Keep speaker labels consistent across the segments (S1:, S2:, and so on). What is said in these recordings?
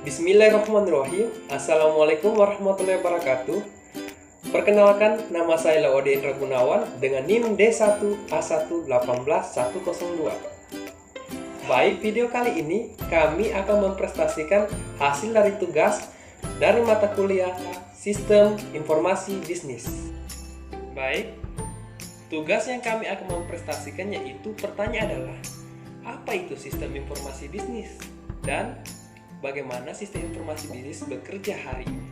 S1: Bismillahirrahmanirrahim. Assalamualaikum warahmatullahi wabarakatuh. Perkenalkan, nama saya Laude Indra Gunawan dengan NIM D1A118102. Baik, video kali ini kami akan mempresentasikan hasil dari tugas dari mata kuliah Sistem Informasi Bisnis. Baik, tugas yang kami akan mempresentasikan yaitu pertanyaan adalah, apa itu sistem informasi bisnis? Dan bagaimana sistem informasi bisnis bekerja hari ini?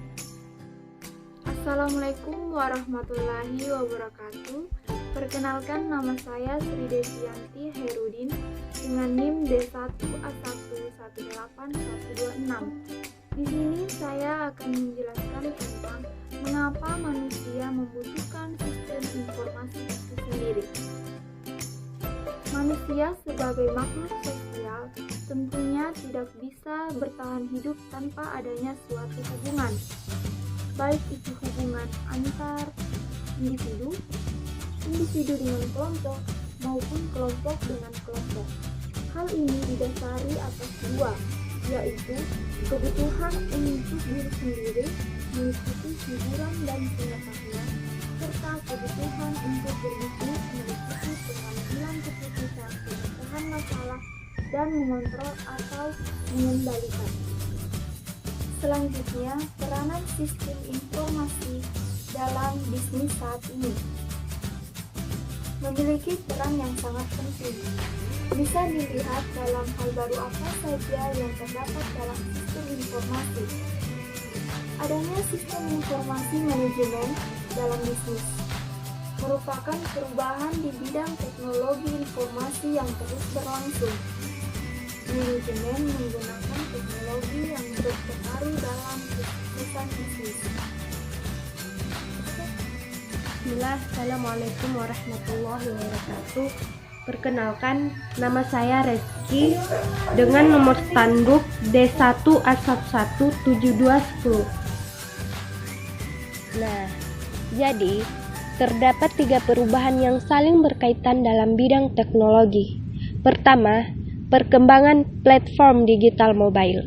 S2: Assalamualaikum warahmatullahi wabarakatuh. Perkenalkan, nama saya Sri Devianti Herudin dengan NIM D1A118126. Di sini saya akan menjelaskan tentang mengapa manusia membutuhkan sistem informasi itu sendiri. Manusia sebagai makhluk sosial tentunya tidak bisa bertahan hidup tanpa adanya suatu hubungan, baik itu hubungan antar individu, individu dengan kelompok, maupun kelompok dengan kelompok. Hal ini didasari atas dua, yaitu kebutuhan untuk diri sendiri mengikuti hiburan dan pengetahuan, serta kebutuhan untuk berbisnis meliputi pengambilan keputusan, pemecahan masalah, dan mengontrol atau mengendalikan. Selanjutnya, peranan sistem informasi dalam bisnis saat ini memiliki peran yang sangat penting. Bisa dilihat dalam hal baru apa saja yang terdapat dalam sistem informasi. Adanya sistem informasi manajemen dalam bisnis merupakan perubahan di bidang teknologi informasi yang terus berlangsung. Manajemen menggunakan teknologi yang berpengaruh dalam kesuksesan bisnis.
S3: Bismillah, Assalamualaikum warahmatullahi wabarakatuh. Perkenalkan, nama saya Reski dengan nomor tanduk D1A117210. Nah, jadi terdapat 3 perubahan yang saling berkaitan dalam bidang teknologi. Pertama, perkembangan platform digital mobile.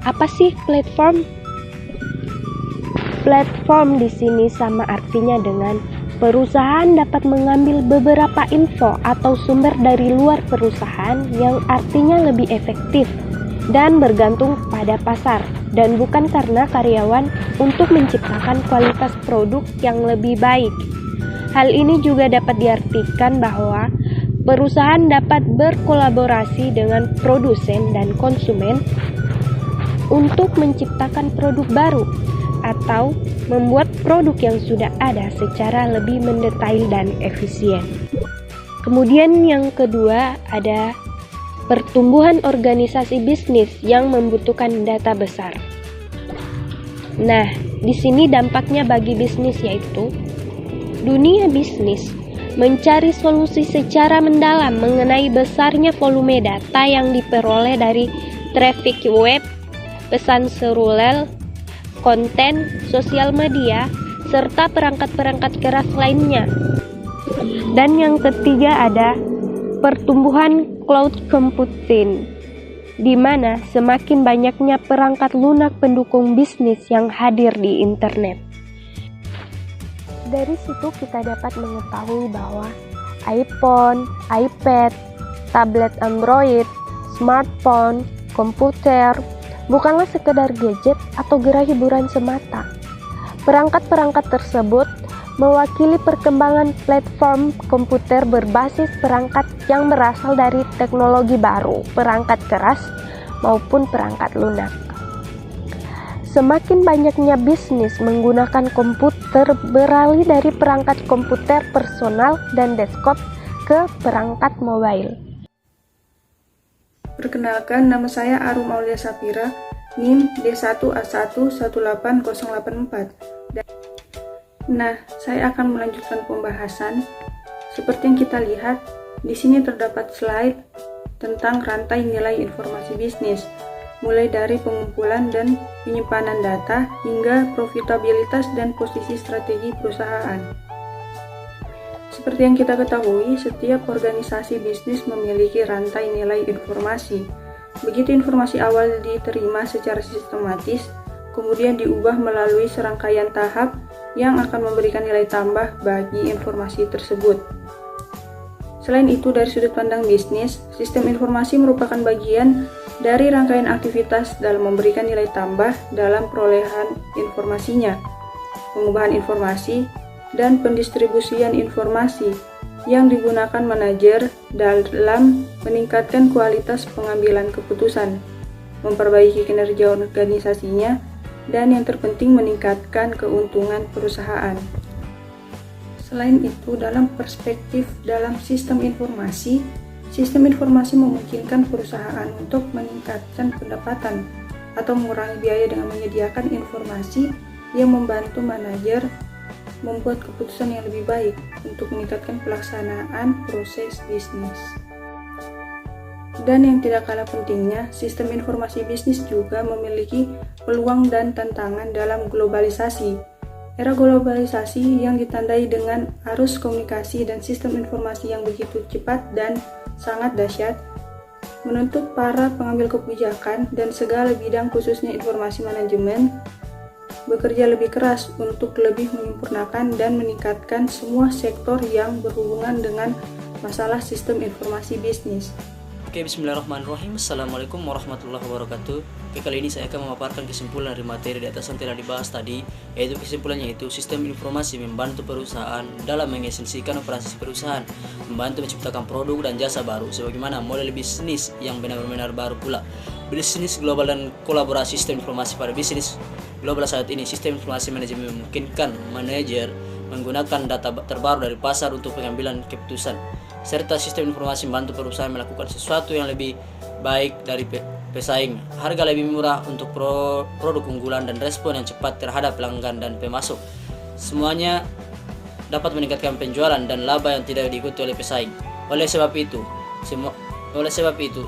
S3: Apa sih platform? Platform di sini sama artinya dengan perusahaan dapat mengambil beberapa info atau sumber dari luar perusahaan yang artinya lebih efektif dan bergantung pada pasar dan bukan karena karyawan untuk menciptakan kualitas produk yang lebih baik. Hal ini juga dapat diartikan bahwa perusahaan dapat berkolaborasi dengan produsen dan konsumen untuk menciptakan produk baru atau membuat produk yang sudah ada secara lebih mendetail dan efisien. Kemudian yang kedua ada pertumbuhan organisasi bisnis yang membutuhkan data besar. Nah, di sini dampaknya bagi bisnis yaitu dunia bisnis mencari solusi secara mendalam mengenai besarnya volume data yang diperoleh dari traffic web, pesan seluler, konten, sosial media, serta perangkat-perangkat keras lainnya. Dan yang ketiga ada pertumbuhan cloud computing, di mana semakin banyaknya perangkat lunak pendukung bisnis yang hadir di internet. Dari situ kita dapat mengetahui bahwa iPhone, iPad, tablet Android, smartphone, komputer bukanlah sekedar gadget atau gerai hiburan semata. Perangkat-perangkat tersebut mewakili perkembangan platform komputer berbasis perangkat yang berasal dari teknologi baru, perangkat keras maupun perangkat lunak. Semakin banyaknya bisnis menggunakan komputer beralih dari perangkat komputer personal dan desktop ke perangkat mobile.
S4: Perkenalkan, nama saya Arum Aulia Sapira, NIM D1A118084. Nah, saya akan melanjutkan pembahasan. Seperti yang kita lihat, di sini terdapat slide tentang rantai nilai informasi bisnis, mulai dari pengumpulan dan penyimpanan data hingga profitabilitas dan posisi strategi perusahaan. Seperti yang kita ketahui, setiap organisasi bisnis memiliki rantai nilai informasi, Begitu informasi awal diterima secara sistematis, kemudian diubah melalui serangkaian tahap yang akan memberikan nilai tambah bagi informasi tersebut. Selain itu, dari sudut pandang bisnis, sistem informasi merupakan bagian dari rangkaian aktivitas dalam memberikan nilai tambah dalam perolehan informasinya, pengubahan informasi, dan pendistribusian informasi yang digunakan manajer dalam meningkatkan kualitas pengambilan keputusan, memperbaiki kinerja organisasinya, dan yang terpenting meningkatkan keuntungan perusahaan. Selain itu, dalam perspektif dalam sistem informasi memungkinkan perusahaan untuk meningkatkan pendapatan atau mengurangi biaya dengan menyediakan informasi yang membantu manajer membuat keputusan yang lebih baik untuk meningkatkan pelaksanaan proses bisnis. Dan yang tidak kalah pentingnya, sistem informasi bisnis juga memiliki peluang dan tantangan dalam globalisasi. Era globalisasi yang ditandai dengan arus komunikasi dan sistem informasi yang begitu cepat dan sangat dahsyat, menuntut para pengambil kebijakan dan segala bidang khususnya informasi manajemen bekerja lebih keras untuk lebih menyempurnakan dan meningkatkan semua sektor yang berhubungan dengan masalah sistem informasi bisnis.
S5: Oke, bismillahirrahmanirrahim. Assalamualaikum warahmatullahi wabarakatuh. Oke, kali ini saya akan memaparkan kesimpulan dari materi di atas yang telah dibahas tadi, yaitu kesimpulannya itu sistem informasi membantu perusahaan dalam mengesensikan operasi perusahaan, membantu menciptakan produk dan jasa baru, sebagaimana model bisnis yang benar-benar baru pula. Bisnis global dan kolaborasi sistem informasi pada bisnis global saat ini, sistem informasi manajemen memungkinkan manajer menggunakan data terbaru dari pasar untuk pengambilan keputusan, serta sistem informasi membantu perusahaan melakukan sesuatu yang lebih baik dari pesaing, harga lebih murah untuk produk unggulan, dan respon yang cepat terhadap pelanggan dan pemasok. Semuanya dapat meningkatkan penjualan dan laba yang tidak diikuti oleh pesaing. Oleh sebab itu,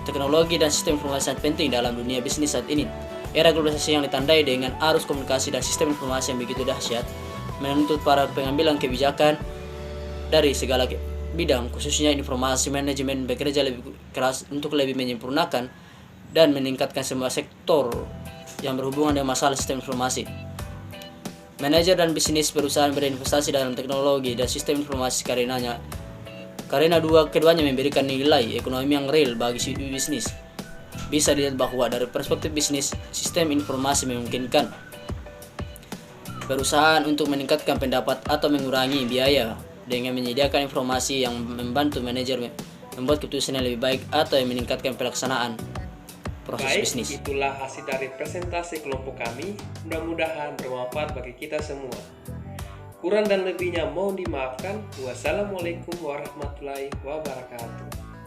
S5: teknologi dan sistem informasi sangat penting dalam dunia bisnis saat ini. Era globalisasi yang ditandai dengan arus komunikasi dan sistem informasi yang begitu dahsyat menuntut para pengambilan kebijakan dari segala bidang, khususnya informasi manajemen, bekerja lebih keras untuk lebih menyempurnakan dan meningkatkan semua sektor yang berhubungan dengan masalah sistem informasi. Manajer dan bisnis perusahaan berinvestasi dalam teknologi dan sistem informasi karena keduanya memberikan nilai ekonomi yang real bagi bisnis. Bisa dilihat bahwa dari perspektif bisnis, sistem informasi memungkinkan perusahaan untuk meningkatkan pendapat atau mengurangi biaya dengan menyediakan informasi yang membantu manajer membuat keputusan yang lebih baik atau yang meningkatkan pelaksanaan proses bisnis.
S1: Itulah hasil dari presentasi kelompok kami. Mudah-mudahan bermanfaat bagi kita semua. Kurang dan lebihnya mohon dimaafkan. Wassalamualaikum warahmatullahi wabarakatuh.